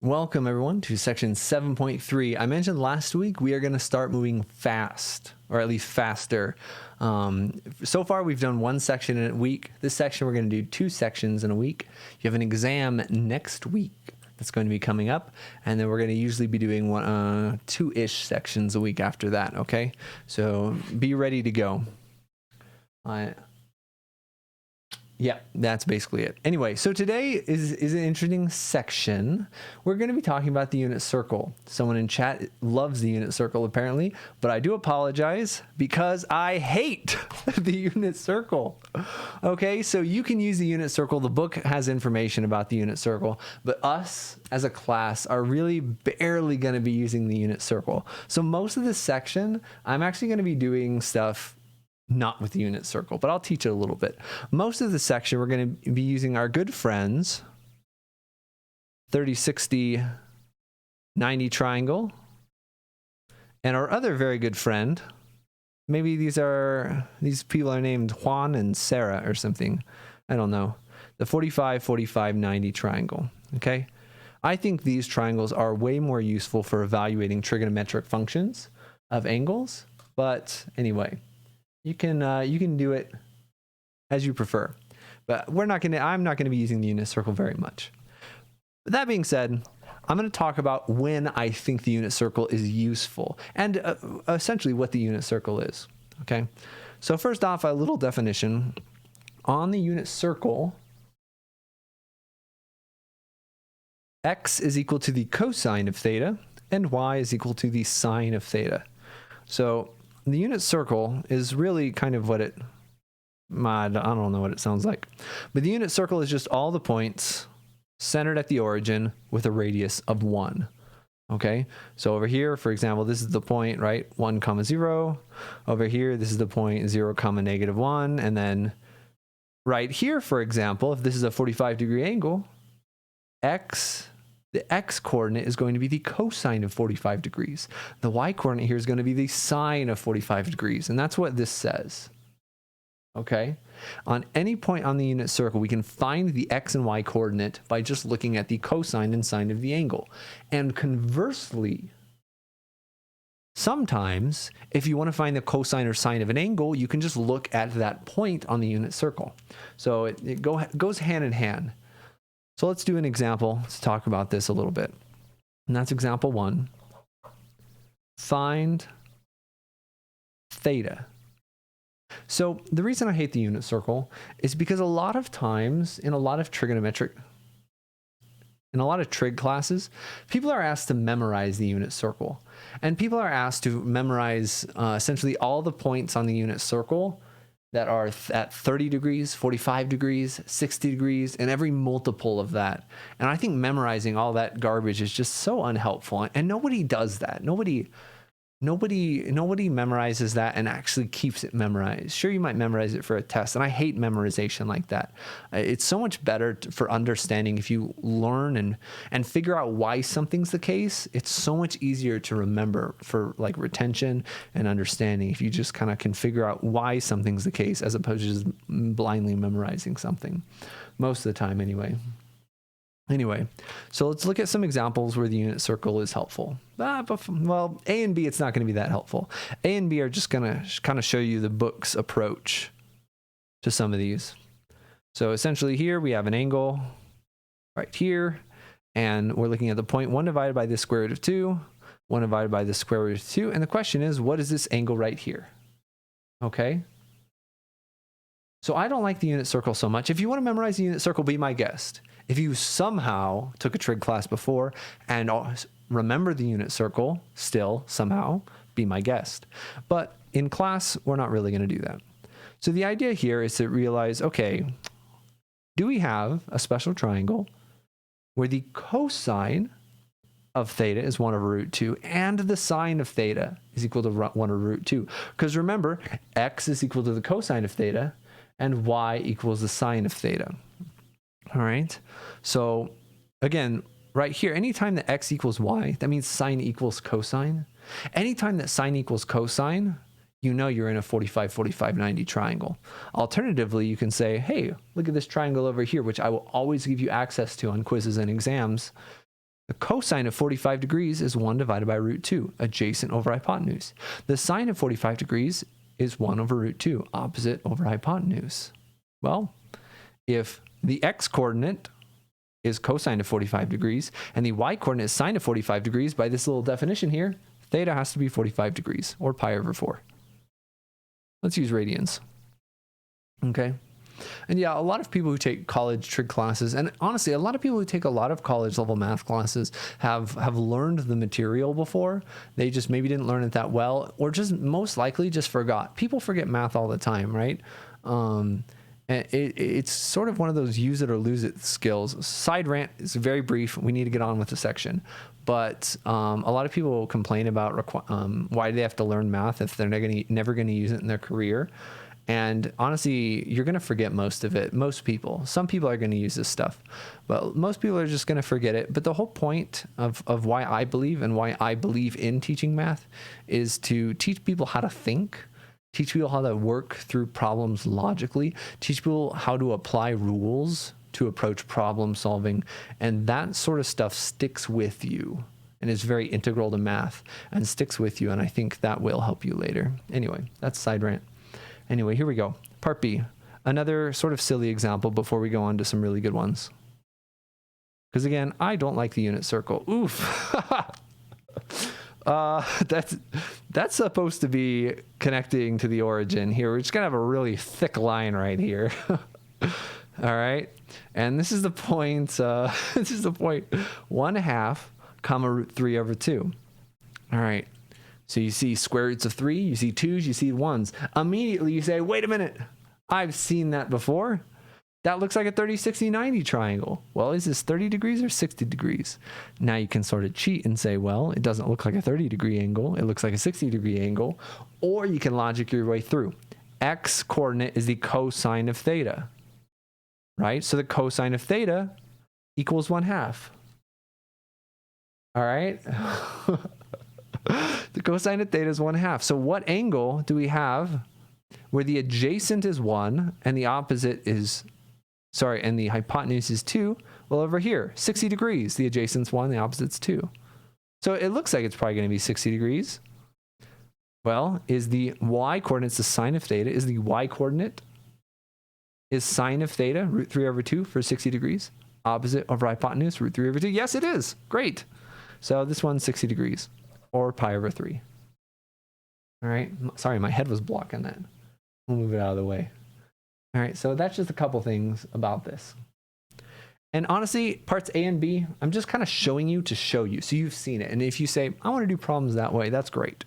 Welcome everyone to section 7.3. I mentioned last week we are going to start moving fast, or at least faster. So far we've done one section in a week. This section we're going to do two sections in a week. You have an exam next week that's going to be coming up, and then we're going to usually be doing two-ish sections a week after that, okay? So be ready to go. Yeah, that's basically it. Anyway, so today is an interesting section. We're going to be talking about the unit circle. Someone in chat loves the unit circle apparently, but I do apologize because I hate the unit circle. Okay, so you can use the unit circle. The book has information about the unit circle, but us as a class are really barely going to be using the unit circle. So most of this section, I'm actually going to be doing stuff not with the unit circle, but I'll teach it a little bit. Most of the section, we're going to be using our good friends, 30, 60, 90 triangle, and our other very good friend, maybe these people are named Juan and Sarah or something. I don't know. The 45, 45, 90 triangle. Okay. I think these triangles are way more useful for evaluating trigonometric functions of angles. But anyway, you can do it as you prefer, but I'm not going to be using the unit circle very much. But that being said, I'm going to talk about when I think the unit circle is useful and essentially what the unit circle is. Okay. So first off, a little definition on the unit circle. X is equal to the cosine of theta and y is equal to the sine of theta. So the unit circle is really kind of what I don't know what it sounds like, but the unit circle is just all the points centered at the origin with a radius of 1. Okay, so over here, for example, this is the point, right? 1, 0. Over here, this is the point 0, -1. And then right here, for example, if this is a 45-degree angle, the x coordinate is going to be the cosine of 45 degrees. The y coordinate here is going to be the sine of 45 degrees. And that's what this says. Okay. On any point on the unit circle, we can find the x and y coordinate by just looking at the cosine and sine of the angle. And conversely, sometimes if you want to find the cosine or sine of an angle, you can just look at that point on the unit circle. So it goes hand in hand. So let's do an example to talk about this a little bit. And that's example 1. Find theta. So the reason I hate the unit circle is because a lot of times in a lot of trig classes, people are asked to memorize the unit circle. And people are asked to memorize essentially all the points on the unit circle that are at 30 degrees, 45 degrees, 60 degrees, and every multiple of that. And I think memorizing all that garbage is just so unhelpful. And nobody does that. Nobody memorizes that and actually keeps it memorized. Sure, you might memorize it for a test, and I hate memorization like that. It's so much better for understanding if you learn and figure out why something's the case. It's so much easier to remember for like retention and understanding if you just kind of can figure out why something's the case as opposed to just blindly memorizing something, most of the time anyway. Anyway, so let's look at some examples where the unit circle is helpful. Well, A and B, it's not going to be that helpful. A and B are just going to kind of show you the book's approach to some of these. So essentially here we have an angle right here, and we're looking at the point 1 divided by the square root of 2, 1 divided by the square root of 2, and the question is, what is this angle right here? Okay. So I don't like the unit circle so much. If you want to memorize the unit circle, be my guest. If you somehow took a trig class before and remember the unit circle, still somehow be my guest. But in class, we're not really going to do that. So the idea here is to realize, okay, do we have a special triangle where the cosine of theta is 1 over root 2 and the sine of theta is equal to 1 over root 2? Because remember, x is equal to the cosine of theta and y equals the sine of theta. All right. So again, right here, anytime that x equals y, that means sine equals cosine. Anytime that sine equals cosine, you know you're in a 45, 45, 90 triangle. Alternatively, you can say, hey, look at this triangle over here, which I will always give you access to on quizzes and exams. The cosine of 45 degrees is 1 divided by root 2, adjacent over hypotenuse. The sine of 45 degrees is 1 over root 2, opposite over hypotenuse. Well, if the x-coordinate is cosine of 45 degrees and the y-coordinate is sine of 45 degrees, by this little definition here, theta has to be 45 degrees, or pi over 4. Let's use radians. Okay. And yeah, a lot of people who take college trig classes, and honestly, a lot of people who take a lot of college level math classes have learned the material before. They just maybe didn't learn it that well, or just most likely just forgot. People forget math all the time, right? It's sort of one of those use it or lose it skills. Side rant is very brief. We need to get on with the section. But a lot of people complain about why do they have to learn math if they're never going to use it in their career. And honestly, you're going to forget most of it. Most people. Some people are going to use this stuff, but most people are just going to forget it. But the whole point of why I believe and why I believe in teaching math is to teach people how to think, teach people how to work through problems logically, teach people how to apply rules to approach problem solving. And that sort of stuff sticks with you and is very integral to math and sticks with you. And I think that will help you later. Anyway, that's side rant. Anyway, here we go. Part B. Another sort of silly example before we go on to some really good ones. Because again, I don't like the unit circle. Oof. That's supposed to be connecting to the origin here. We're just going to have a really thick line right here. All right. And this is the point, this is the point 1/2 comma root 3 over 2. All right. So you see square roots of 3, you see 2s, you see 1s. Immediately you say, wait a minute, I've seen that before. That looks like a 30, 60, 90 triangle. Well, is this 30 degrees or 60 degrees? Now you can sort of cheat and say, well, it doesn't look like a 30-degree angle. It looks like a 60-degree angle. Or you can logic your way through. X coordinate is the cosine of theta, right? So the cosine of theta equals 1/2. All right. The cosine of theta is 1/2. So what angle do we have where the adjacent is 1 and the opposite is, and the hypotenuse is 2? Well, over here, 60 degrees. The adjacent's 1, the opposite's 2. So it looks like it's probably going to be 60 degrees. Well, is the y-coordinate the sine of theta? Is the y-coordinate is sine of theta, root 3 over 2 for 60 degrees? Opposite over hypotenuse, root 3 over 2. Yes, it is. Great. So this one's 60 degrees. Or pi over 3. All right. Sorry, my head was blocking that. We'll move it out of the way. All right. So that's just a couple things about this. And honestly, parts A and B, I'm just kind of showing you to show you. So you've seen it. And if you say, I want to do problems that way, that's great.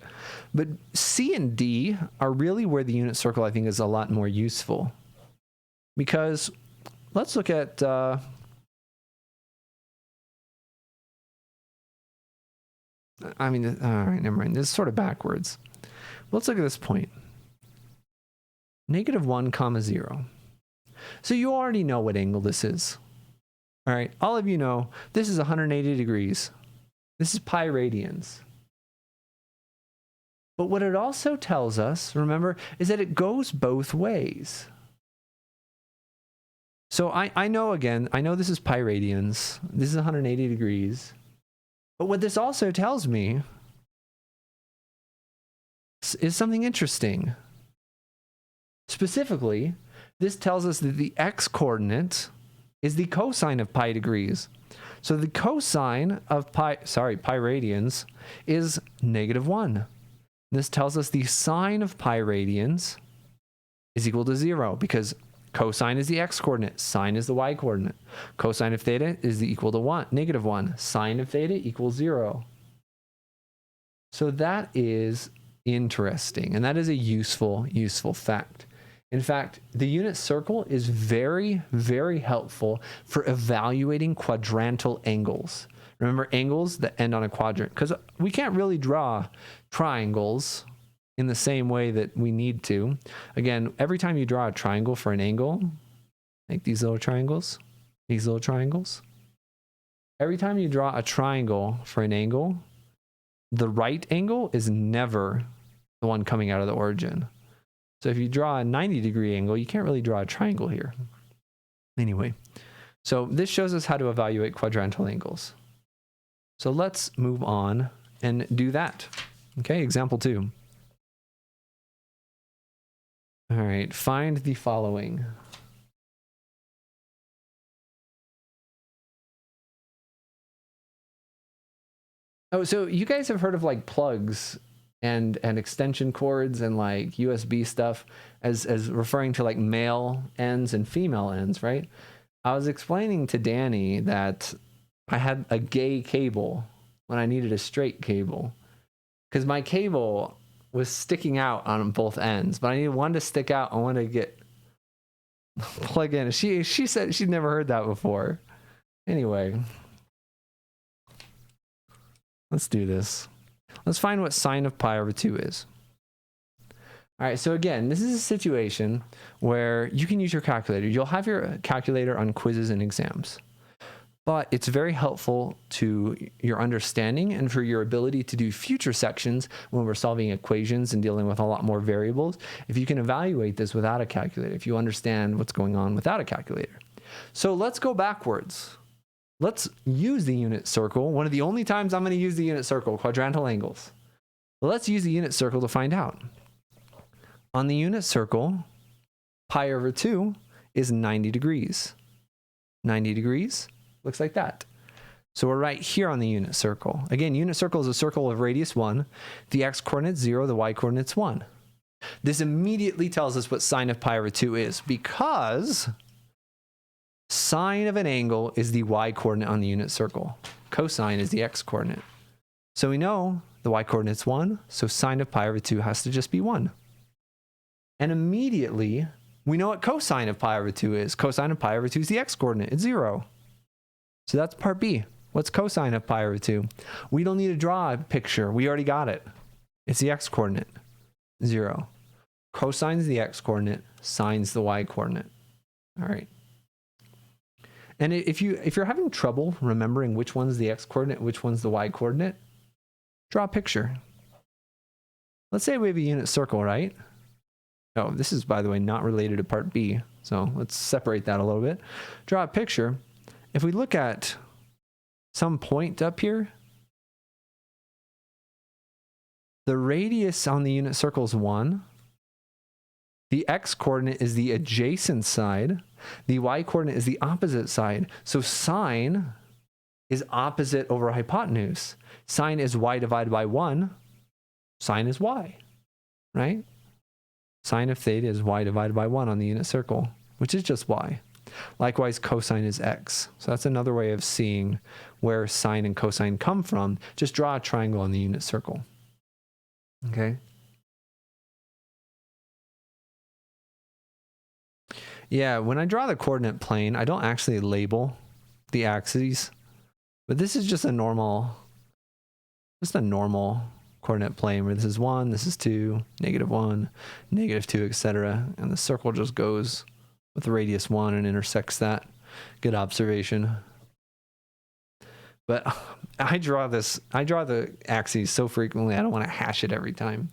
But C and D are really where the unit circle, I think, is a lot more useful. Because let's look at... all right, never mind. This is sort of backwards. Let's look at this point. -1 comma 0. So you already know what angle this is. All right, all of you know this is 180 degrees. This is pi radians. But what it also tells us, remember, is that it goes both ways. So I know this is pi radians. This is 180 degrees. But what this also tells me is something interesting. Specifically, this tells us that the x-coordinate is the cosine of pi degrees. So the cosine of pi radians is -1. This tells us the sine of pi radians is equal to 0 because cosine is the x-coordinate, sine is the y-coordinate. Cosine of theta is equal to -1. Sine of theta equals 0. So that is interesting, and that is a useful fact. In fact, the unit circle is very, very helpful for evaluating quadrantal angles. Remember, angles that end on a quadrant, because we can't really draw triangles in the same way that we need to. Again, every time you draw a triangle for an angle, like these little triangles, every time you draw a triangle for an angle, the right angle is never the one coming out of the origin. So if you draw a 90-degree angle, you can't really draw a triangle here. Anyway, so this shows us how to evaluate quadrantal angles. So let's move on and do that. Okay, example 2. All right, find the following. Oh, so you guys have heard of like plugs and extension cords and like USB stuff as referring to like male ends and female ends, right? I was explaining to Danny that I had a gay cable when I needed a straight cable because my cable was sticking out on both ends, but I needed one to stick out. I wanted to get plug in. She said she'd never heard that before. Anyway, let's do this. Let's find what sine of pi over 2 is. All right, so again, this is a situation where you can use your calculator. You'll have your calculator on quizzes and exams, but it's very helpful to your understanding and for your ability to do future sections when we're solving equations and dealing with a lot more variables. If you can evaluate this without a calculator, if you understand what's going on without a calculator. So let's go backwards. Let's use the unit circle. One of the only times I'm going to use the unit circle, quadrantal angles. Well, let's use the unit circle to find out. On the unit circle, pi over 2 is 90 degrees. 90 degrees looks like that. So we're right here on the unit circle. Again, unit circle is a circle of radius 1. The x-coordinate's 0, the y-coordinate's 1. This immediately tells us what sine of pi over 2 is because sine of an angle is the y-coordinate on the unit circle. Cosine is the x-coordinate. So we know the y-coordinate's 1, so sine of pi over 2 has to just be 1. And immediately, we know what cosine of pi over 2 is. Cosine of pi over 2 is the x-coordinate. It's 0. So that's part B. What's cosine of pi over 2? We don't need to draw a picture. We already got it. It's the x-coordinate. 0. Cosine's the x-coordinate. Sine's the y-coordinate. All right. And if you're having trouble remembering which one's the x-coordinate, which one's the y-coordinate, draw a picture. Let's say we have a unit circle, right? Oh, this is, by the way, not related to part B. So let's separate that a little bit. Draw a picture. If we look at some point up here, the radius on the unit circle is 1. The x-coordinate is the adjacent side. The y-coordinate is the opposite side. So sine is opposite over hypotenuse. Sine is y divided by 1. Sine is y, right? Sine of theta is y divided by 1 on the unit circle, which is just y. Likewise, cosine is x. So that's another way of seeing where sine and cosine come from. Just draw a triangle on the unit circle. Okay? Yeah, when I draw the coordinate plane, I don't actually label the axes, but this is just a normal coordinate plane where this is 1, this is 2, -1, -2, etc. And the circle just goes with radius 1 and intersects that. Good observation. But I draw the axes so frequently, I don't want to hash it every time.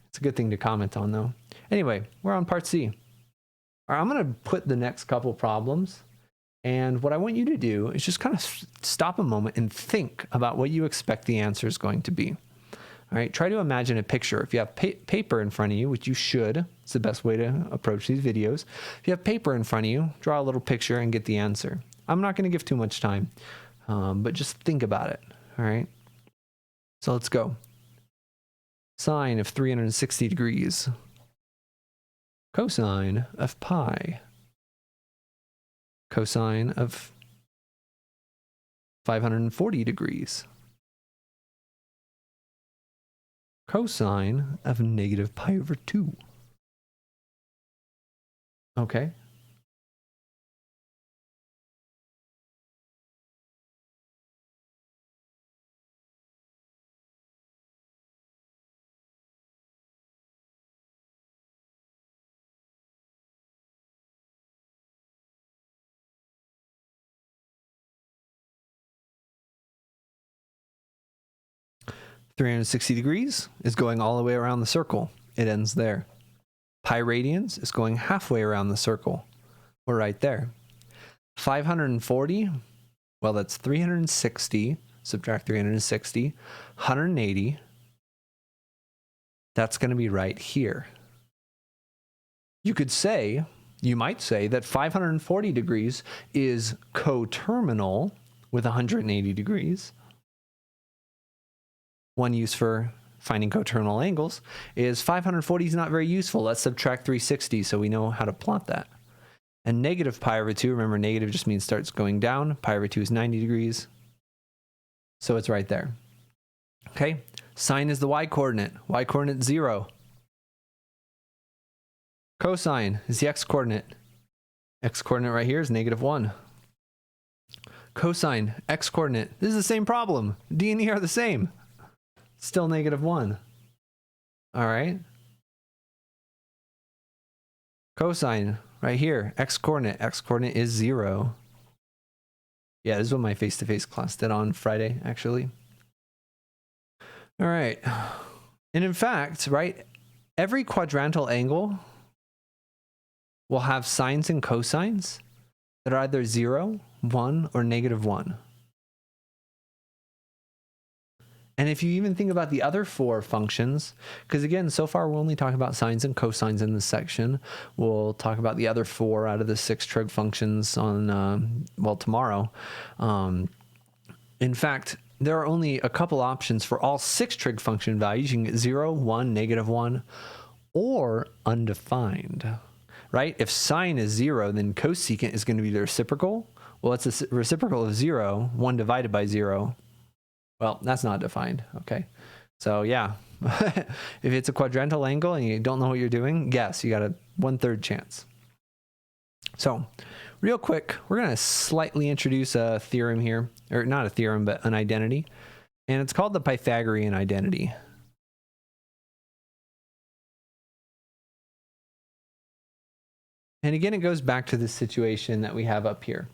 It's a good thing to comment on though. Anyway, we're on part C. All right, I'm going to put the next couple problems. And what I want you to do is just kind of stop a moment and think about what you expect the answer is going to be. All right, try to imagine a picture. If you have paper in front of you, which you should, it's the best way to approach these videos. If you have paper in front of you, draw a little picture and get the answer. I'm not going to give too much time, but just think about it. All right, so let's go. Sine of 360 degrees. Cosine of pi. Cosine of 540 degrees. Cosine of negative pi over 2. Okay. (360 degrees is going all the way around the circle. It ends there. Pi radians is going halfway around the circle. We're right there. 540, well, that's 360. subtract 360, 180. That's going to be right here. You might say that 540 degrees is coterminal with 180 degrees. One use for finding coterminal angles is 540 is not very useful. Let's subtract 360 so we know how to plot that. And negative pi over 2, remember negative just means starts going down. Pi over 2 is 90 degrees. So it's right there. Okay, sine is the y-coordinate. Y-coordinate 0. Cosine is the x-coordinate. X-coordinate right here is -1. Cosine, x-coordinate. This is the same problem. D and E are the same. Still -1. All right. Cosine right here, x-coordinate. X-coordinate is 0. Yeah, this is what my face-to-face class did on Friday, actually. All right. And in fact, right, every quadrantal angle will have sines and cosines that are either 0, 1, or -1. And if you even think about the other 4 functions, because again, so far we're only talking about sines and cosines in this section. We'll talk about the other 4 out of the 6 trig functions on, well, tomorrow. In fact, there are only a couple options for all 6 trig function values. You can get 0, 1, -1, or undefined, right? If sine is 0, then cosecant is going to be the reciprocal. Well, it's a reciprocal of 0, 1 divided by 0. Well, that's not defined, okay? So yeah, if it's a quadrantal angle and you don't know what you're doing, guess, you got a 1/3 chance. So real quick, we're gonna slightly introduce a theorem here, or not a theorem, but an identity, and it's called the Pythagorean identity. And again, it goes back to this situation that we have up here.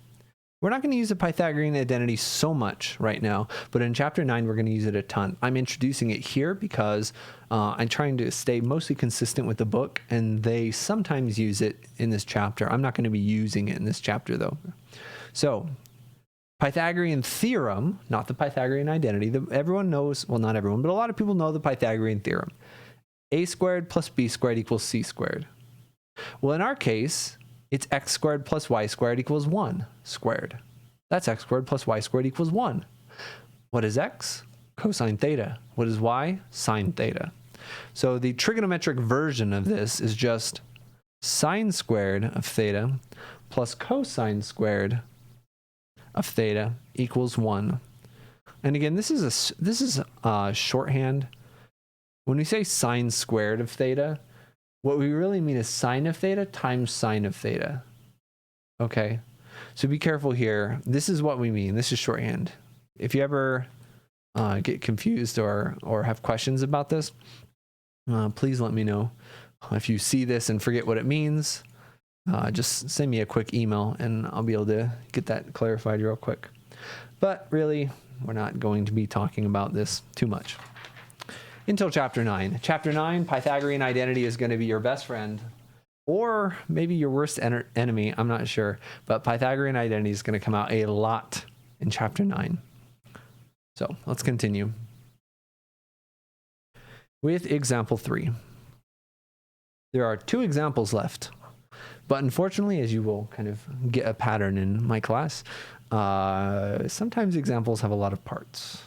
We're not going to use the Pythagorean identity so much right now, but in chapter 9, we're going to use it a ton. I'm introducing it here because I'm trying to stay mostly consistent with the book, and they sometimes use it in this chapter. I'm not going to be using it in this chapter, though. So, Pythagorean theorem, not the Pythagorean identity. Everyone knows, well, not everyone, but a lot of people know the Pythagorean theorem. A squared plus b squared equals c squared. Well, in our case, it's x squared plus y squared equals 1 squared. That's x squared plus y squared equals 1. What is x? Cosine theta. What is y? Sine theta. So the trigonometric version of this is just sine squared of theta plus cosine squared of theta equals 1. And again, this is a shorthand. When we say sine squared of theta, what we really mean is sine of theta times sine of theta. Okay, so be careful here. This is what we mean. This is shorthand. If you ever get confused or have questions about this, please let me know. If you see this and forget what it means, just send me a quick email and I'll be able to get that clarified real quick. But really, we're not going to be talking about this too much until chapter 9. Chapter 9, Pythagorean identity is going to be your best friend, or maybe your worst enemy, I'm not sure. But Pythagorean identity is going to come out a lot in chapter 9. So let's continue with example 3. There are 2 examples left, but unfortunately, as you will kind of get a pattern in my class, sometimes examples have a lot of parts.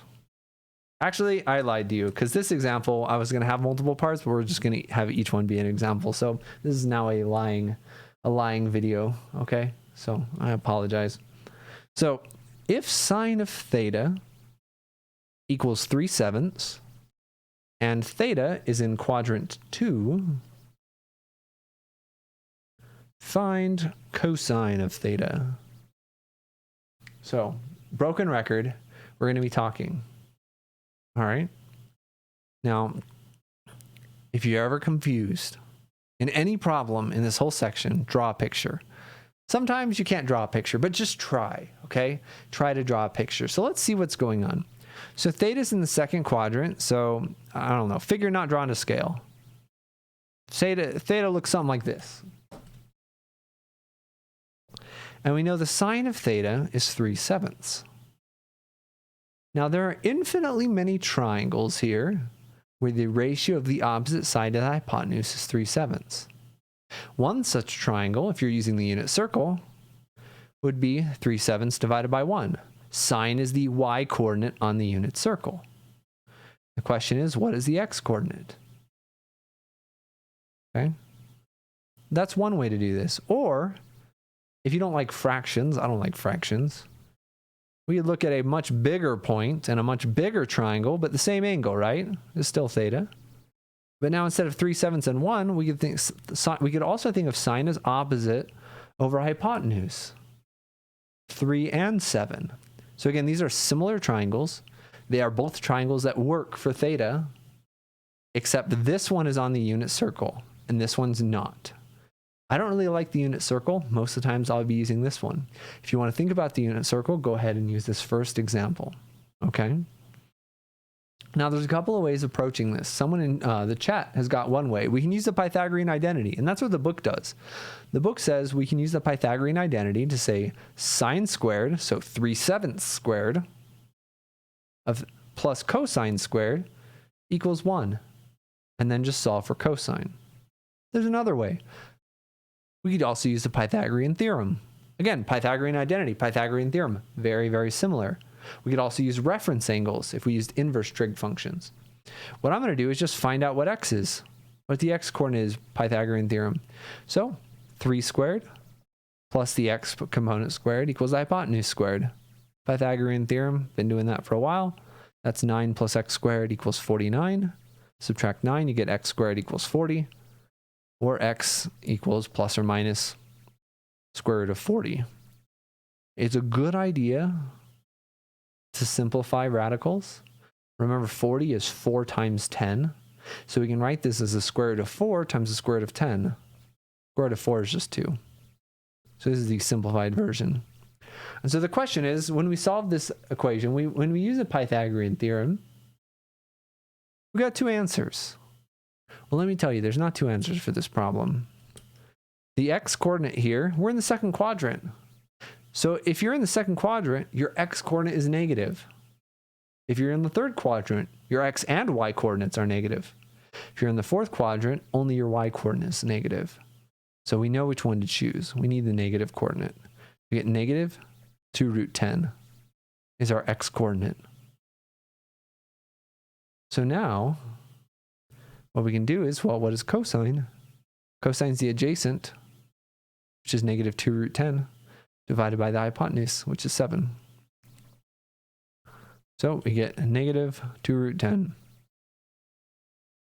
Actually, I lied to you, because this example, I was going to have multiple parts, but we're just going to have each one be an example. So this is now a lying video, okay? So I apologize. So if sine of theta equals 3/7 and theta is in quadrant 2, find cosine of theta. So broken record, we're going to be talking. All right. Now, if you're ever confused in any problem in this whole section, draw a picture. Sometimes you can't draw a picture, but just try, okay? Try to draw a picture. So let's see what's going on. So theta's in the second quadrant. So I don't know, figure not drawn to scale. Theta looks something like this. And we know the sine of theta is 3/7. Now, there are infinitely many triangles here where the ratio of the opposite side of the hypotenuse is 3/7. One such triangle, if you're using the unit circle, would be 3/7 divided by 1. Sine is the y-coordinate on the unit circle. The question is, what is the x-coordinate? Okay. That's one way to do this. Or, if you don't like fractions, I don't like fractions, we could look at a much bigger point and a much bigger triangle, but the same angle, right? It's still theta. But now instead of 3/7 and 1, we could also think of sine as opposite over hypotenuse. 3 and 7. So again, these are similar triangles. They are both triangles that work for theta, except this one is on the unit circle and this one's not. I don't really like the unit circle. Most of the times I'll be using this one. If you want to think about the unit circle, go ahead and use this first example. Okay. Now there's a couple of ways of approaching this. Someone in the chat has got one way. We can use the Pythagorean identity, and that's what the book does. The book says we can use the Pythagorean identity to say sine squared, so 3/7 squared, of plus cosine squared equals 1, and then just solve for cosine. There's another way. We could also use the Pythagorean theorem. Again, Pythagorean identity, Pythagorean theorem, very, very similar. We could also use reference angles if we used inverse trig functions. What I'm going to do is just find out what x is, what the x-coordinate is, Pythagorean theorem. So 3 squared plus the x component squared equals the hypotenuse squared. Pythagorean theorem, been doing that for a while. That's 9 plus x squared equals 49. Subtract 9, you get x squared equals 40. Or x equals plus or minus square root of 40. It's a good idea to simplify radicals. Remember, 40 is 4 times 10. So we can write this as the square root of 4 times the square root of 10. Square root of 4 is just 2. So this is the simplified version. And so the question is, when we solve this equation, when we use the Pythagorean theorem, we got 2 answers. Well, let me tell you, there's not 2 answers for this problem. The x-coordinate here, we're in the second quadrant. So if you're in the second quadrant, your x-coordinate is negative. If you're in the third quadrant, your x and y coordinates are negative. If you're in the fourth quadrant, only your y coordinate is negative. So we know which one to choose. We need the negative coordinate. We get negative 2 root 10 is our x-coordinate. So now, what we can do is, well, what is cosine? Cosine is the adjacent, which is negative 2 root 10, divided by the hypotenuse, which is 7. So we get negative 2 root 10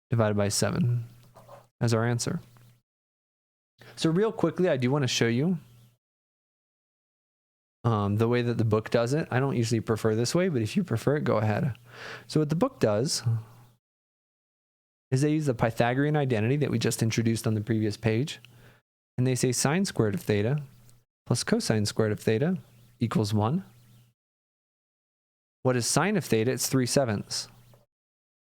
divided by 7 as our answer. So real quickly, I do want to show you the way that the book does it. I don't usually prefer this way, but if you prefer it, go ahead. So what the book does is they use the Pythagorean identity that we just introduced on the previous page, and they say sine squared of theta plus cosine squared of theta equals 1. What is sine of theta? It's 3/7.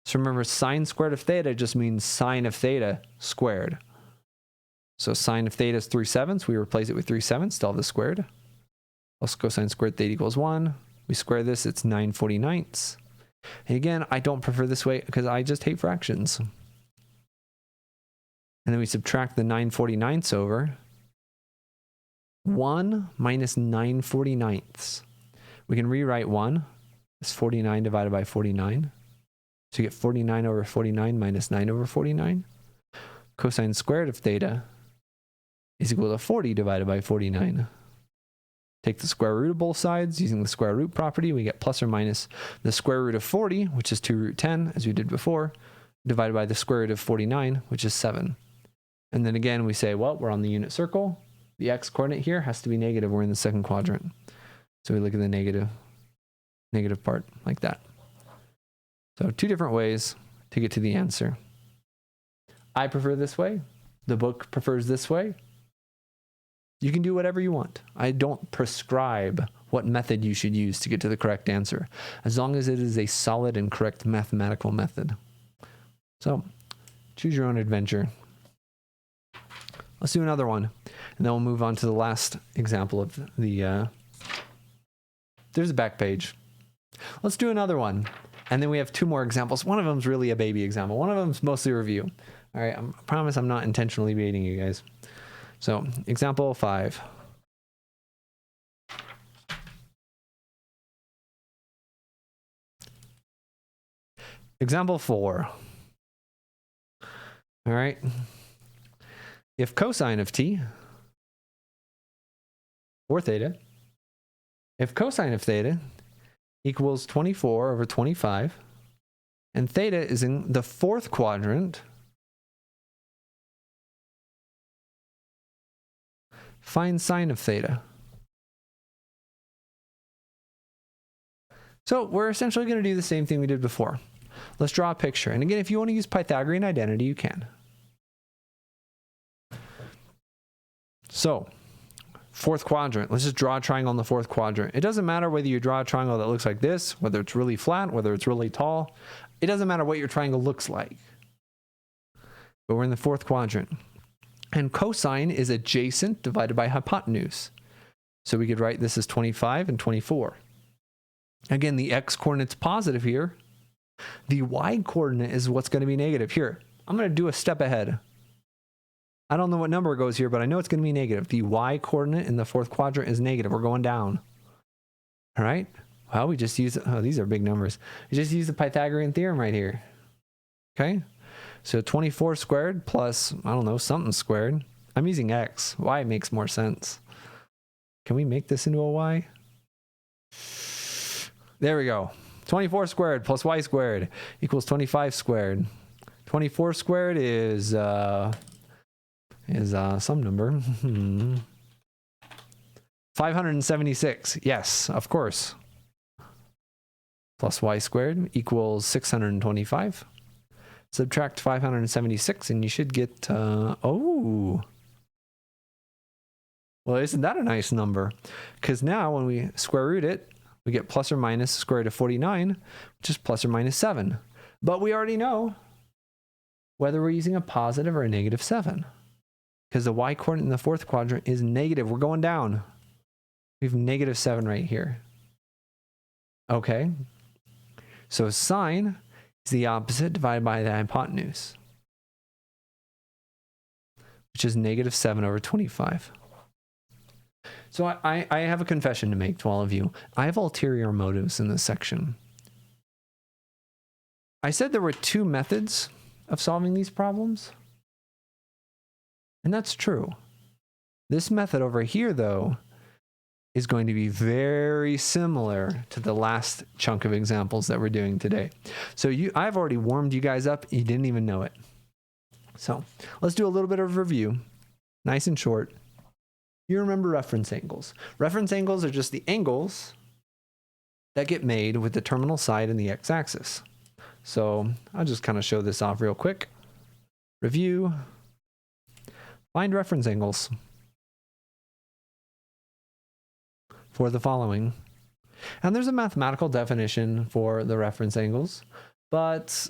So remember, sine squared of theta just means sine of theta squared. So sine of theta is 3/7. We replace it with 3/7, still have the squared. Plus cosine squared theta equals 1. We square this, it's 9/49. And again, I don't prefer this way because I just hate fractions. And then we subtract the 9/49 over. 1 minus 9/49. We can rewrite 1 as 49 divided by 49. So you get 49 over 49 minus 9 over 49. Cosine squared of theta is equal to 40 divided by 49. Take the square root of both sides using the square root property. We get plus or minus the square root of 40, which is 2 root 10, as we did before, divided by the square root of 49, which is 7. And then again, we say, well, we're on the unit circle. The x-coordinate here has to be negative. We're in the second quadrant. So we look at the negative part like that. So 2 different ways to get to the answer. I prefer this way. The book prefers this way. You can do whatever you want. I don't prescribe what method you should use to get to the correct answer, as long as it is a solid and correct mathematical method. So choose your own adventure. Let's do another one, and then we'll move on to the last example of the, there's a back page. Let's do another one. And then we have two more examples. One of them's really a baby example. One of them's mostly review. All right, I promise I'm not intentionally baiting you guys. So, example 5. Example 4. All right. If cosine of t, or theta, if cosine of theta equals 24 over 25, and theta is in the fourth quadrant, find sine of theta. So we're essentially going to do the same thing we did before. Let's draw a picture. And again, if you want to use Pythagorean identity, you can. So, fourth quadrant. Let's just draw a triangle in the fourth quadrant. It doesn't matter whether you draw a triangle that looks like this, whether it's really flat, whether it's really tall. It doesn't matter what your triangle looks like. But we're in the fourth quadrant. And cosine is adjacent divided by hypotenuse. So we could write this as 25 and 24. Again, the x-coordinate's positive here. The y-coordinate is what's going to be negative. Here, I'm going to do a step ahead. I don't know what number goes here, but I know it's going to be negative. The y-coordinate in the fourth quadrant is negative. We're going down. All right? Well, we just use, oh, these are big numbers. We just use the Pythagorean theorem right here. Okay? So 24 squared plus, I don't know, something squared. I'm using x. Y makes more sense. Can we make this into a y? There we go. 24 squared plus y squared equals 25 squared. 24 squared is some number. 576. Yes, of course. Plus y squared equals 625. Subtract 576 and you should get, oh. Well, isn't that a nice number? Because now when we square root it, we get plus or minus square root of 49, which is plus or minus 7. But we already know whether we're using a positive or a negative 7. Because the y-coordinate in the fourth quadrant is negative. We're going down. We have negative 7 right here. Okay. So sine is the opposite divided by the hypotenuse, which is negative 7 over 25. So I have a confession to make to all of you. I have ulterior motives in this section. I said there were two methods of solving these problems. And that's true. This method over here, though, is going to be very similar to the last chunk of examples that we're doing today. So I've already warmed you guys up. You didn't even know it. So let's do a little bit of review. Nice and short. You remember reference angles. Reference angles are just the angles that get made with the terminal side and the x-axis. So I'll just kind of show this off real quick. Review. Find reference angles for the following. And there's a mathematical definition for the reference angles, but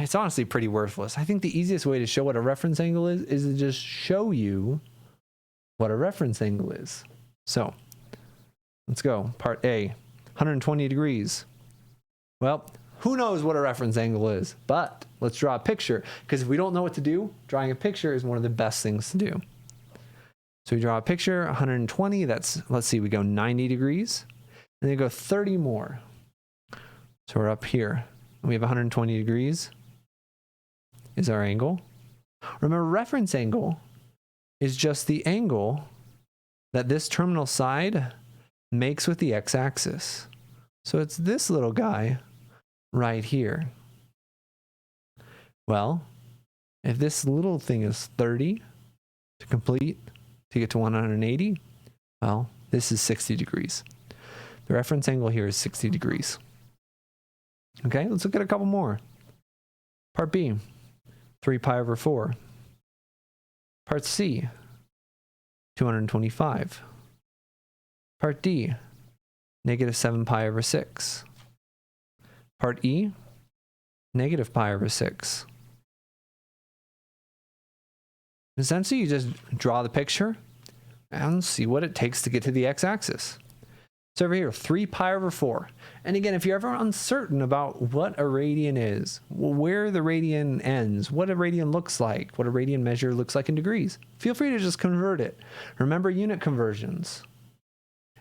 it's honestly pretty worthless. I think the easiest way to show what a reference angle is to just show you what a reference angle is. So let's go. Part A, 120 degrees. Well, who knows what a reference angle is? But let's draw a picture, because if we don't know what to do, drawing a picture is one of the best things to do. So we draw a picture, 120, that's, let's see, we go 90 degrees, and then go 30 more. So we're up here. We have 120 degrees is our angle. Remember, reference angle is just the angle that this terminal side makes with the x-axis. So it's this little guy right here. Well, if this little thing is 30 to complete, to get to 180, well, this is 60 degrees. The reference angle here is 60 degrees. Okay, let's look at a couple more. Part B, 3 pi over 4. Part C, 225. Part D, negative 7 pi over 6. Part E, negative pi over 6. Essentially, you just draw the picture and see what it takes to get to the x-axis. So over here, 3 pi over 4. And again, if you're ever uncertain about what a radian is, where the radian ends, what a radian looks like, what a radian measure looks like in degrees, feel free to just convert it. Remember unit conversions.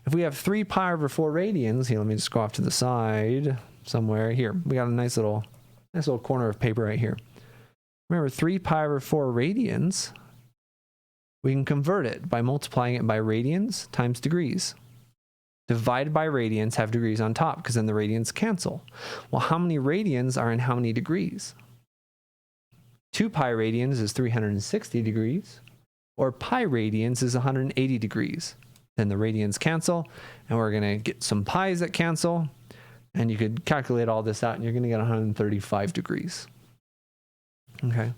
If we have 3 pi over 4 radians, here, let me just go off to the side somewhere. Here, we got a nice little corner of paper right here. Remember, 3 pi over 4 radians, we can convert it by multiplying it by radians times degrees. Divided by radians, have degrees on top, because then the radians cancel. Well, how many radians are in how many degrees? 2 pi radians is 360 degrees, or pi radians is 180 degrees. Then the radians cancel, and we're going to get some pi's that cancel, and you could calculate all this out, and you're going to get 135 degrees. Okay,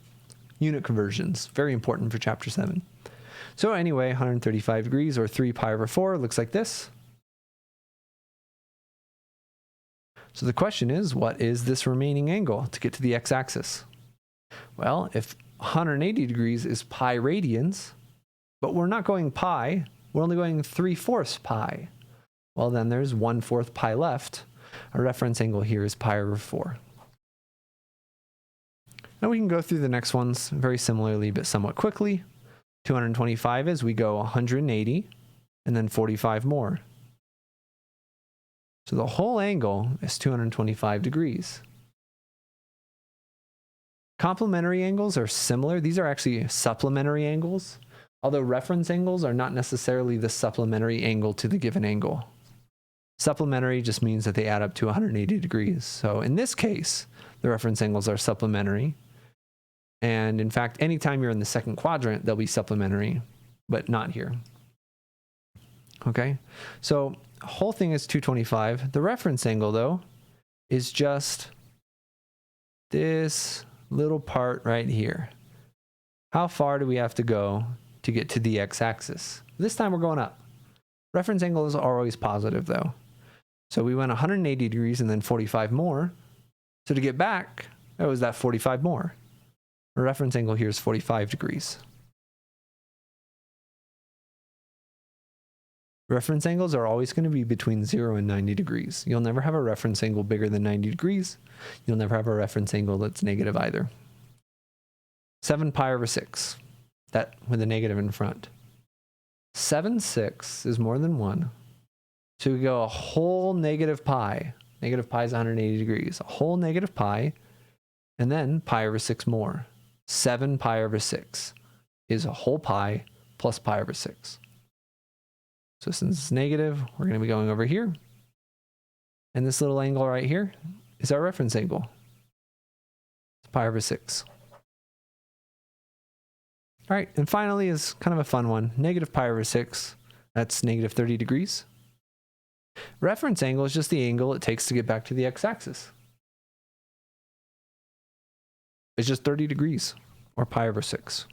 unit conversions, very important for chapter 7. So anyway, 135 degrees, or 3 pi over 4, looks like this. So the question is, what is this remaining angle to get to the x-axis? Well, if 180 degrees is pi radians, but we're not going pi, we're only going 3/4 pi. Well, then there's 1/4 pi left. Our reference angle here is pi over 4. Now we can go through the next ones very similarly, but somewhat quickly. 225 is we go 180 and then 45 more. So the whole angle is 225 degrees. Complementary angles are similar. These are actually supplementary angles, although reference angles are not necessarily the supplementary angle to the given angle. Supplementary just means that they add up to 180 degrees. So in this case, the reference angles are supplementary. And in fact, anytime you're in the second quadrant, they'll be supplementary, but not here. Okay, so the whole thing is 225. The reference angle, though, is just this little part right here. How far do we have to go to get to the x-axis? This time we're going up. Reference angles are always positive, though. So we went 180 degrees and then 45 more. So to get back, that was that 45 more. The reference angle here is 45 degrees. Reference angles are always going to be between 0 and 90 degrees. You'll never have a reference angle bigger than 90 degrees. You'll never have a reference angle that's negative either. 7 pi over 6, that with a negative in front. 7/6 is more than 1. So we go a whole negative pi. Negative pi is 180 degrees. A whole negative pi, and then pi over 6 more. 7 pi over 6 is a whole pi plus pi over 6. So since it's negative, we're going to be going over here. And this little angle right here is our reference angle. It's pi over 6. All right, and finally is kind of a fun one. Negative pi over 6, that's negative 30 degrees. Reference angle is just the angle it takes to get back to the x-axis. It's just 30 degrees, or pi over 6.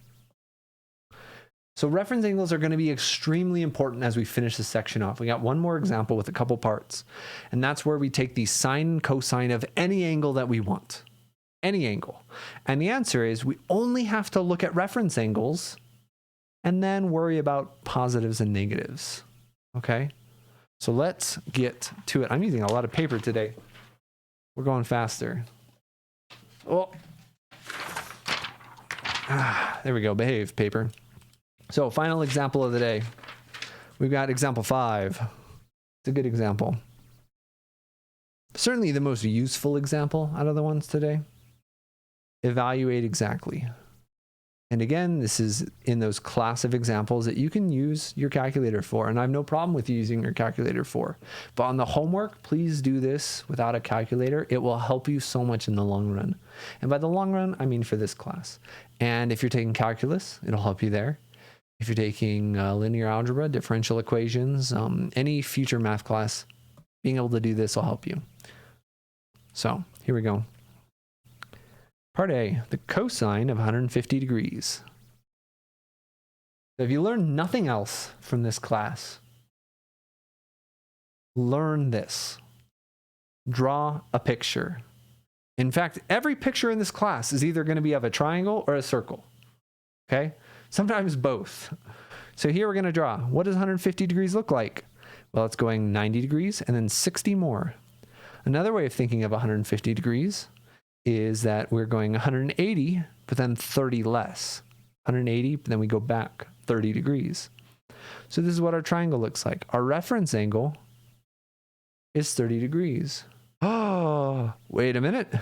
So reference angles are going to be extremely important as we finish this section off. We got one more example with a couple parts, and that's where we take the sine and cosine of any angle that we want. Any angle. And the answer is we only have to look at reference angles and then worry about positives and negatives. Okay? So let's get to it. I'm using a lot of paper today. We're going faster. Oh. There we go. Behave, paper. So final example of the day. We've got example 5. It's a good example. Certainly the most useful example out of the ones today. Evaluate exactly. And again, this is in those class of examples that you can use your calculator for. And I have no problem with using your calculator for. But on the homework, please do this without a calculator. It will help you so much in the long run. And by the long run, I mean for this class. And if you're taking calculus, it'll help you there. If you're taking linear algebra, differential equations, any future math class, being able to do this will help you. So here we go. Part A, the cosine of 150 degrees. So if you learn nothing else from this class, learn this. Draw a picture. In fact, every picture in this class is either going to be of a triangle or a circle. Okay? Sometimes both. So here we're going to draw. What does 150 degrees look like? Well, it's going 90 degrees and then 60 more. Another way of thinking of 150 degrees is that we're going 180, but then 30 less. 180, but then we go back 30 degrees. So this is what our triangle looks like. Our reference angle is 30 degrees. Oh, wait a minute.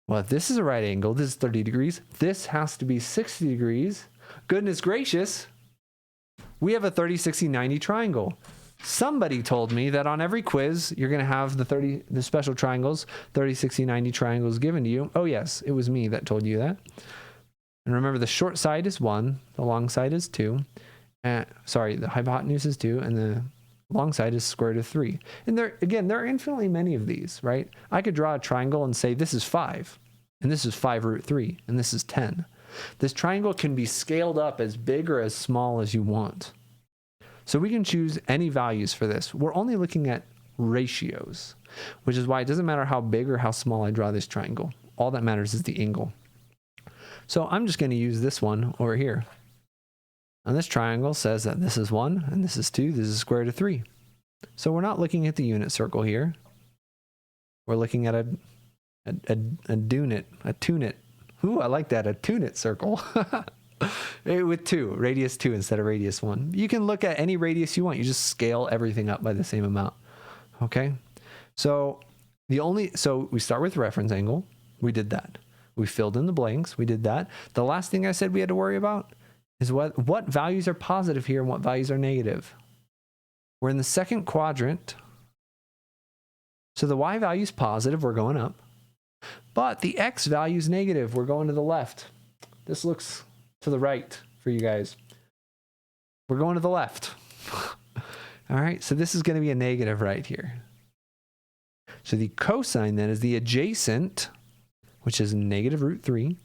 Well, if this is a right angle, this is 30 degrees. This has to be 60 degrees. Goodness gracious. We have a 30, 60, 90 triangle. Somebody told me that on every quiz, you're going to have the special triangles, 30, 60, 90 triangles given to you. Oh, yes, it was me that told you that. And remember, the short side is 1, the long side is 2. Sorry, the hypotenuse is 2, and the long side is square root of 3. And there are infinitely many of these, right? I could draw a triangle and say this is 5, and this is 5 root 3, and this is 10. This triangle can be scaled up as big or as small as you want. So we can choose any values for this. We're only looking at ratios, which is why it doesn't matter how big or how small I draw this triangle. All that matters is the angle. So I'm just going to use this one over here. And this triangle says that this is 1, and this is 2, this is square root of 3. So we're not looking at the unit circle here. We're looking at a tunit. Ooh, I like that, a tunit circle. With 2, radius 2 instead of radius 1. You can look at any radius you want. You just scale everything up by the same amount. Okay? So we start with reference angle. We did that. We filled in the blanks. We did that. The last thing I said we had to worry about is what values are positive here and what values are negative. We're in the second quadrant. So the y value is positive. We're going up. But the x value is negative. We're going to the left. This looks to the right for you guys. We're going to the left. All right, so this is going to be a negative right here. So the cosine then is the adjacent, which is negative root 3,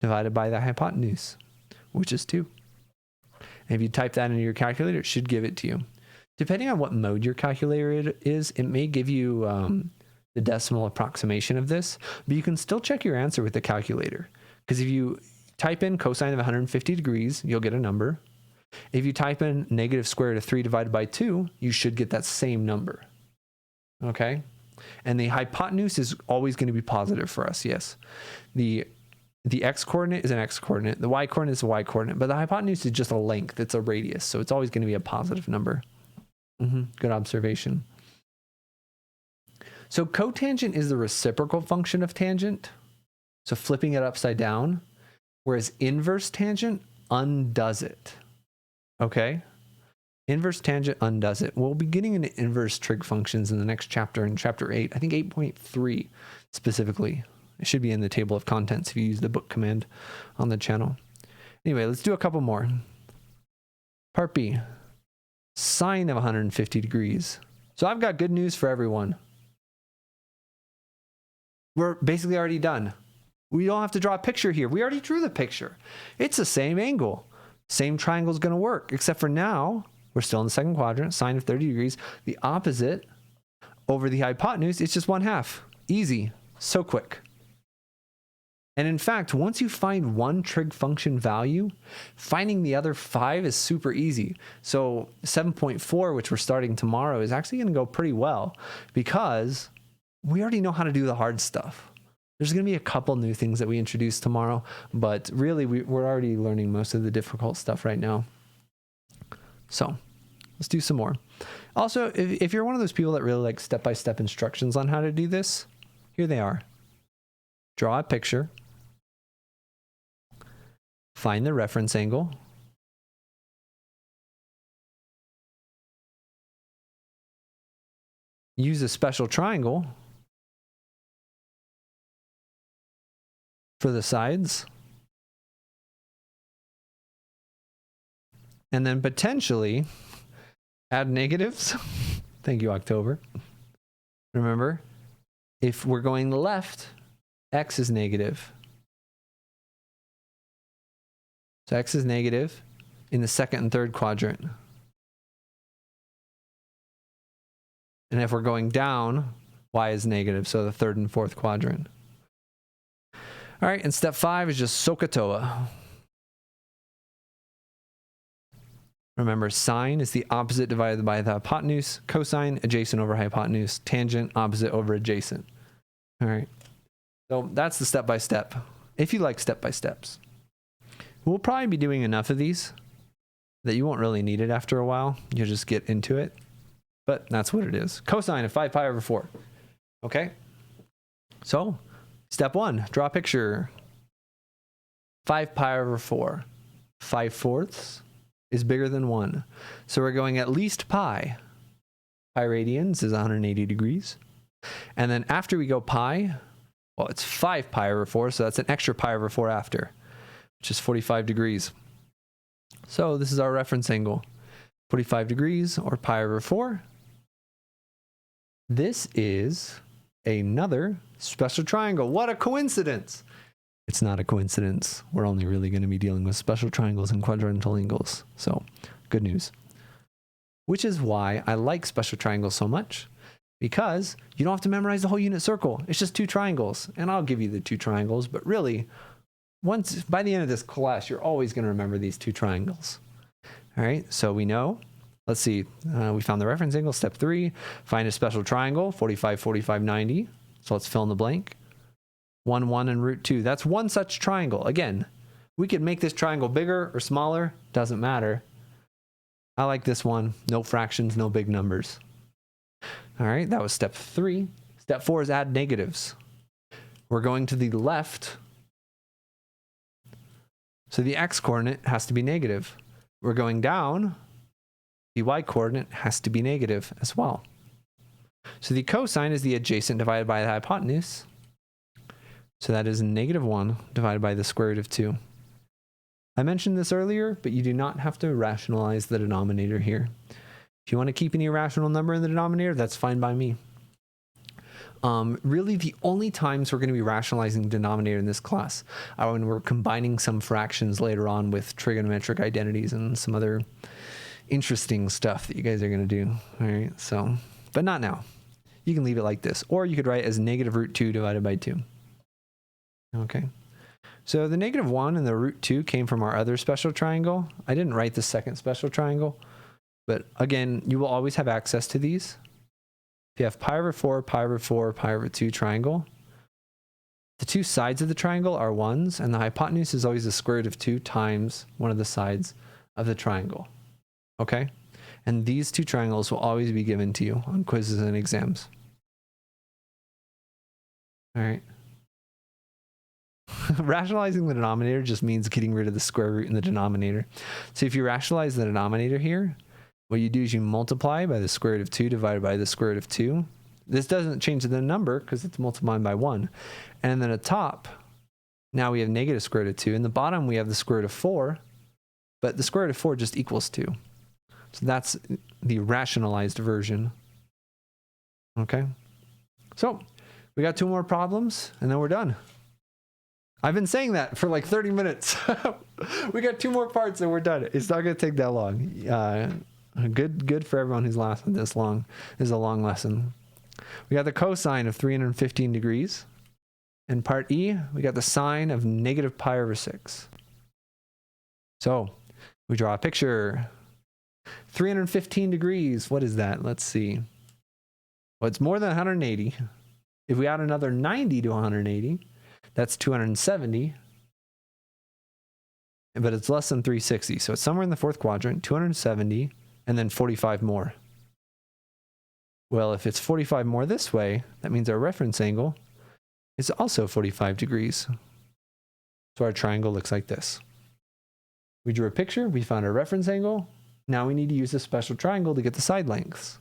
divided by the hypotenuse, which is 2. And if you type that into your calculator, it should give it to you. Depending on what mode your calculator is, it may give you the decimal approximation of this, but you can still check your answer with the calculator. Because if you type in cosine of 150 degrees, you'll get a number. If you type in negative square root of 3 divided by 2, you should get that same number. Okay? And the hypotenuse is always going to be positive for us, yes. The x-coordinate is an x-coordinate. The y-coordinate is a y-coordinate. But the hypotenuse is just a length. It's a radius. So it's always going to be a positive number. Good observation. So cotangent is the reciprocal function of tangent. So flipping it upside down. Whereas inverse tangent undoes it. Okay? Inverse tangent undoes it. We'll be getting into inverse trig functions in the next chapter, in chapter 8. I think 8.3 specifically. It should be in the table of contents if you use the book command on the channel. Anyway, let's do a couple more. Part B. Sine of 150 degrees. So I've got good news for everyone. We're basically already done. We don't have to draw a picture here. We already drew the picture. It's the same angle. Same triangle is going to work, except for now, we're still in the second quadrant, sine of 30 degrees. The opposite over the hypotenuse, it's just 1/2. Easy. So quick. And in fact, once you find one trig function value, finding the other 5 is super easy. So 7.4, which we're starting tomorrow, is actually going to go pretty well because we already know how to do the hard stuff. There's going to be a couple new things that we introduce tomorrow, but really we're already learning most of the difficult stuff right now. So let's do some more. Also, if you're one of those people that really like step-by-step instructions on how to do this, here they are. Draw a picture. Find the reference angle. Use a special triangle for the sides. And then potentially add negatives. Thank you, October. Remember, if we're going left, x is negative. So x is negative in the second and third quadrant. And if we're going down, y is negative, so the third and fourth quadrant. All right, and step 5 is just SOHCAHTOA. Remember, sine is the opposite divided by the hypotenuse. Cosine, adjacent over hypotenuse. Tangent, opposite over adjacent. All right. So that's the step-by-step, if you like step-by-steps. We'll probably be doing enough of these that you won't really need it after a while. You'll just get into it. But that's what it is. Cosine of 5 pi over 4. Okay? So, step 1, draw a picture. 5 pi over 4. 5/4 is bigger than 1. So we're going at least pi. Pi radians is 180 degrees. And then after we go pi, well, it's 5 pi over 4, so that's an extra pi over 4 after, which is 45 degrees. So this is our reference angle. 45 degrees, or pi over 4. This is another special triangle. What a coincidence! It's not a coincidence. We're only really going to be dealing with special triangles and quadrantal angles. So, good news. Which is why I like special triangles so much. Because you don't have to memorize the whole unit circle. It's just 2 triangles. And I'll give you the 2 triangles. But really, by the end of this class, you're always going to remember these 2 triangles. All right, so we know. Let's see. We found the reference angle. Step 3, find a special triangle, 45, 45, 90. So let's fill in the blank. 1, 1, and root 2. That's one such triangle. Again, we could make this triangle bigger or smaller. Doesn't matter. I like this one. No fractions, no big numbers. All right, that was step 3. Step 4 is add negatives. We're going to the left. So the x-coordinate has to be negative. We're going down. The y-coordinate has to be negative as well. So the cosine is the adjacent divided by the hypotenuse. So that is -1 divided by the square root of 2. I mentioned this earlier, but you do not have to rationalize the denominator here. If you want to keep an irrational number in the denominator, that's fine by me. Really, the only times we're going to be rationalizing the denominator in this class are when we're combining some fractions later on with trigonometric identities and some other interesting stuff that you guys are going to do. All right, so, but not now. You can leave it like this, or you could write it as -√2 divided by 2. Okay, so the -1 and the √2 came from our other special triangle. I didn't write the second special triangle, but again, you will always have access to these. If you have pi over 4, pi over 4, pi over 2 triangle, the 2 sides of the triangle are 1s, and the hypotenuse is always the square root of 2 times one of the sides of the triangle. Okay? And these 2 triangles will always be given to you on quizzes and exams. All right. Rationalizing the denominator just means getting rid of the square root in the denominator. So if you rationalize the denominator here, what you do is you multiply by the square root of 2 divided by the square root of 2. This doesn't change the number because it's multiplying by 1. And then at top, now we have negative square root of 2. In the bottom, we have the square root of 4. But the square root of 4 just equals 2. So that's the rationalized version. Okay? So we got 2 more problems, and then we're done. I've been saying that for like 30 minutes. We got 2 more parts and we're done. It's not going to take that long. Good for everyone who's lasted this long. This is a long lesson. We got the cosine of 315 degrees. In part E, we got the sine of negative pi over 6. So we draw a picture. 315 degrees. What is that? Let's see. Well, it's more than 180. If we add another 90 to 180, that's 270, but it's less than 360. So it's somewhere in the 4th quadrant, 270, and then 45 more. Well, if it's 45 more this way, that means our reference angle is also 45 degrees. So our triangle looks like this. We drew a picture, we found our reference angle. Now we need to use a special triangle to get the side lengths.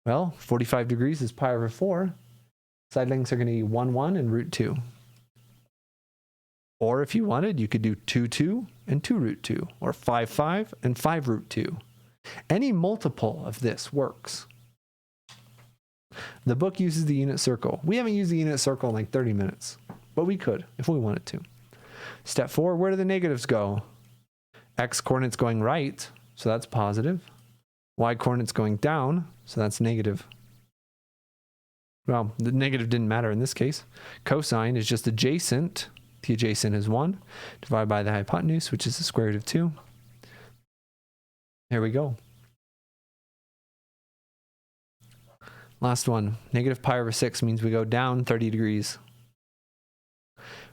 Well, 45 degrees is pi over 4. Side lengths are going to be 1, 1 and √2. Or if you wanted, you could do 2, 2 and 2 √2, or 5, 5 and 5 √2. Any multiple of this works. The book uses the unit circle. We haven't used the unit circle in like 30 minutes, but we could if we wanted to. Step 4, where do the negatives go? X coordinates going right, so that's positive. Y coordinates going down, so that's negative. Well, the negative didn't matter in this case. Cosine is just adjacent. The adjacent is 1, divided by the hypotenuse, which is the square root of 2. There we go. Last one. Negative pi over 6 means we go down 30 degrees.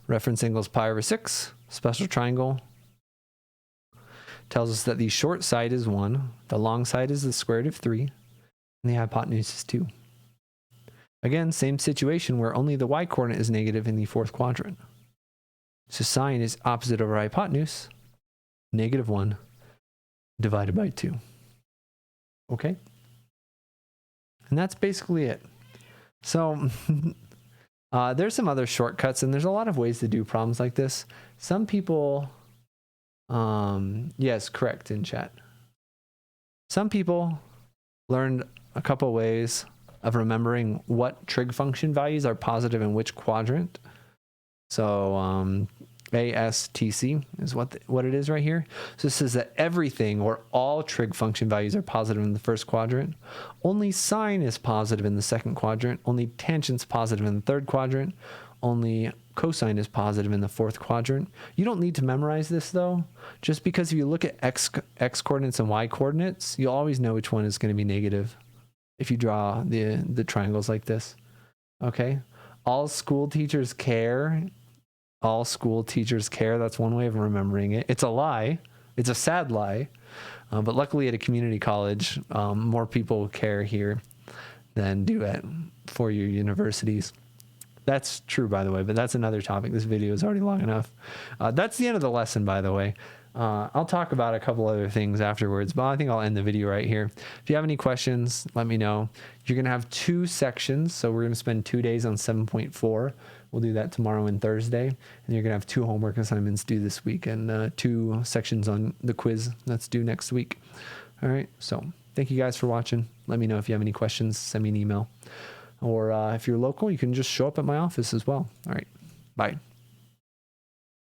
Reference angle is pi over 6. Special triangle tells us that the short side is 1, the long side is the square root of 3, and the hypotenuse is 2. Again, same situation where only the y-coordinate is negative in the fourth quadrant. So sine is opposite over hypotenuse, negative 1 divided by 2. Okay? And that's basically it. So there's some other shortcuts, and there's a lot of ways to do problems like this. Some people, yes, correct in chat. Some people learned a couple ways of remembering what trig function values are positive in which quadrant. So ASTC is what it is right here. So this says that everything or all trig function values are positive in the first quadrant. Only sine is positive in the second quadrant. Only tangent's positive in the third quadrant. Only cosine is positive in the fourth quadrant. You don't need to memorize this though. Just because if you look at x coordinates and y coordinates, you'll always know which one is going to be negative if you draw the triangles like this. Okay? All school teachers care. All school teachers care. That's one way of remembering it. It's a lie. It's a sad lie. But luckily at a community college, more people care here than do at four-year universities. That's true, by the way, but that's another topic. This video is already long enough. That's the end of the lesson, by the way. I'll talk about a couple other things afterwards, but I think I'll end the video right here. If you have any questions, let me know. You're going to have 2 sections, so we're going to spend 2 days on 7.4. We'll do that tomorrow and Thursday, and you're going to have 2 homework assignments due this week and 2 sections on the quiz that's due next week. All right, so thank you guys for watching. Let me know if you have any questions. Send me an email. Or if you're local, you can just show up at my office as well. All right, bye.